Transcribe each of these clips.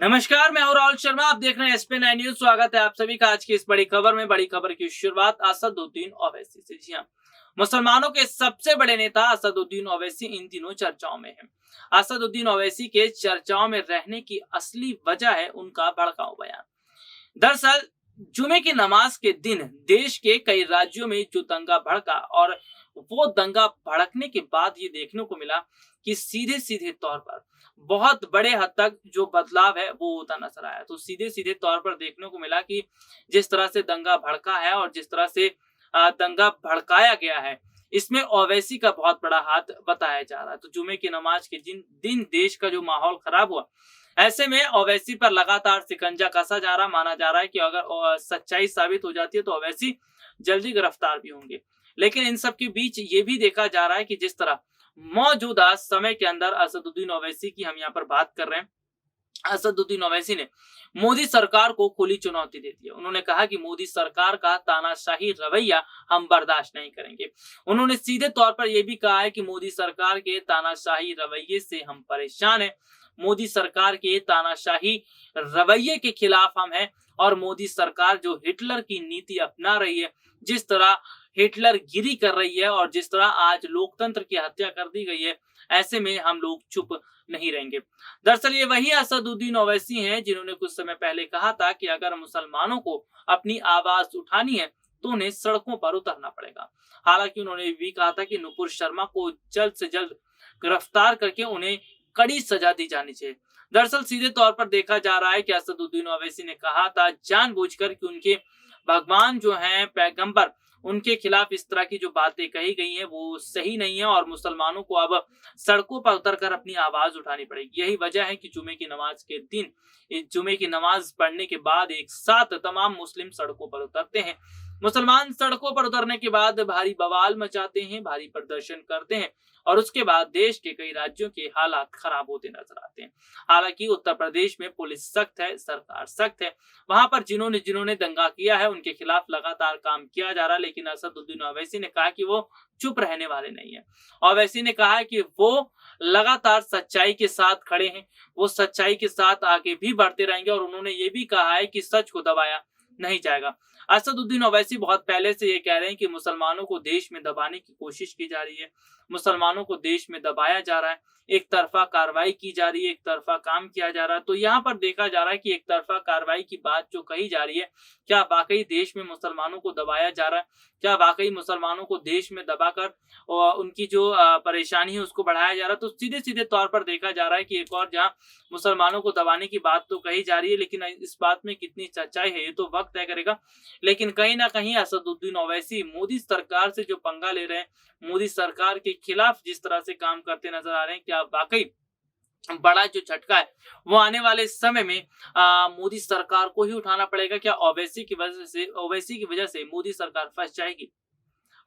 नमस्कार, मैं हूं राहुल शर्मा। आप देख रहे हैं एसपी 9 न्यूज। स्वागत है आप सभी का आज की इस बड़ी खबर में। बड़ी खबर की शुरुआत असदुद्दीन ओवैसी से। जी हां, मुसलमानों के सबसे बड़े नेता असदुद्दीन ओवैसी इन दिनों चर्चाओं में हैं। असदुद्दीन ओवैसी के चर्चाओं में रहने की असली वजह है उनका भड़काऊ बयान। दरअसल जुमे की नमाज के दिन देश के कई राज्यों में जो दंगा भड़का और वो दंगा भड़कने के बाद ये देखने को मिला कि सीधे सीधे तौर पर बहुत बड़े हद तक जो बदलाव है वो होता नजर आया। तो सीधे सीधे तौर पर देखने को मिला कि जिस तरह से दंगा भड़का है और जिस तरह से दंगा भड़काया गया है, इसमें ओवैसी का बहुत बड़ा हाथ बताया जा रहा है। तो जुमे की नमाज के जिन दिन देश का जो माहौल खराब हुआ, ऐसे में ओवैसी पर लगातार शिकंजा कसा जा रहा। माना जा रहा है कि अगर सच्चाई साबित हो जाती है तो ओवैसी जल्दी गिरफ्तार भी होंगे। लेकिन इन सब के बीच ये भी देखा जा रहा है कि जिस तरह मौजूदा समय के अंदर असदुद्दीन ओवैसी की हम यहाँ पर बात कर रहे हैं, असदुद्दीन ओवैसी ने मोदी सरकार को खुली चुनौती दे दी है। उन्होंने कहा कि मोदी सरकार का तानाशाही रवैया हम बर्दाश्त नहीं करेंगे। उन्होंने सीधे तौर पर यह भी कहा है कि मोदी सरकार के तानाशाही रवैये से हम परेशान हैं। मोदी सरकार के तानाशाही रवैये के खिलाफ हम हैं और मोदी सरकार जो हिटलर की नीति अपना रही है, जिस तरह हिटलर गिरी कर रही है और जिस तरह आज लोकतंत्र की हत्या कर दी गई है, ऐसे में हम लोग चुप नहीं रहेंगे। दरअसल ये वही असदुद्दीन ओवैसी हैं जिन्होंने कुछ समय पहले कहा था कि अगर मुसलमानों को अपनी आवाज उठानी है तो उन्हें सड़कों पर उतरना पड़ेगा। हालांकि उन्होंने भी कहा था कि नुपुर शर्मा को जल्द से जल्द गिरफ्तार करके उन्हें कड़ी सजा दी जानी चाहिए। दरअसल सीधे तौर पर देखा जा रहा है कि असदुद्दीन ओवैसी ने कहा था जानबूझकर कि उनके भगवान जो हैं, पैगंबर, उनके खिलाफ इस तरह की जो बातें कही गई हैं वो सही नहीं है और मुसलमानों को अब सड़कों पर उतरकर अपनी आवाज उठानी पड़ेगी। यही वजह है कि जुमे की नमाज के दिन, जुमे की नमाज पढ़ने के बाद एक साथ तमाम मुस्लिम सड़कों पर उतरते हैं। मुसलमान सड़कों पर उतरने के बाद भारी बवाल मचाते हैं, भारी प्रदर्शन करते हैं और उसके बाद देश के कई राज्यों के हालात खराब होते नजर आते हैं। हालांकि उत्तर प्रदेश में पुलिस सख्त है, सरकार सख्त है। वहां पर जिन्होंने जिन्होंने दंगा किया है उनके खिलाफ लगातार काम किया जा रहा है। लेकिन असदुद्दीन ओवैसी ने कहा कि वो चुप रहने वाले नहीं है। ओवैसी ने कहा है कि वो लगातार सच्चाई के साथ खड़े हैं, वो सच्चाई के साथ आगे भी बढ़ते रहेंगे और उन्होंने ये भी कहा है कि सच को दबाया नहीं जाएगा। असदुद्दीन ओवैसी बहुत पहले से ये कह रहे हैं कि मुसलमानों को देश में दबाने की कोशिश की जा रही है, मुसलमानों को देश में दबाया जा रहा है, एक तरफा कार्रवाई की जा रही है, एक तरफा काम किया जा रहा है। तो यहाँ पर देखा जा रहा है कि एक तरफा कार्रवाई की बात जो कही जा रही है, क्या वाकई देश में मुसलमानों को दबाया जा रहा है? क्या वाकई मुसलमानों को देश में दबाकर उनकी जो परेशानी है उसको बढ़ाया जा रहा है? तो सीधे सीधे तौर पर देखा जा रहा है कि एक और जहाँ मुसलमानों को दबाने की बात तो कही जा रही है, लेकिन इस बात में कितनी सच्चाई है ये तो वक्त तय करेगा। लेकिन कहीं ना कहीं असदुद्दीन ओवैसी मोदी सरकार से जो पंगा ले रहे हैं, मोदी सरकार के खिलाफ जिस तरह से काम करते नजर आ रहे हैं, क्या वाकई बड़ा जो झटका है वो आने वाले समय में मोदी सरकार को ही उठाना पड़ेगा? क्या ओवैसी की वजह से मोदी सरकार फंस जाएगी?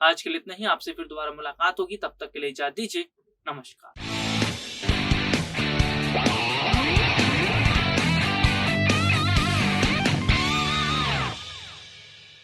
आज के लिए इतना ही। आपसे फिर दोबारा मुलाकात होगी, तब तक के लिए इजाजत दीजिए। नमस्कार।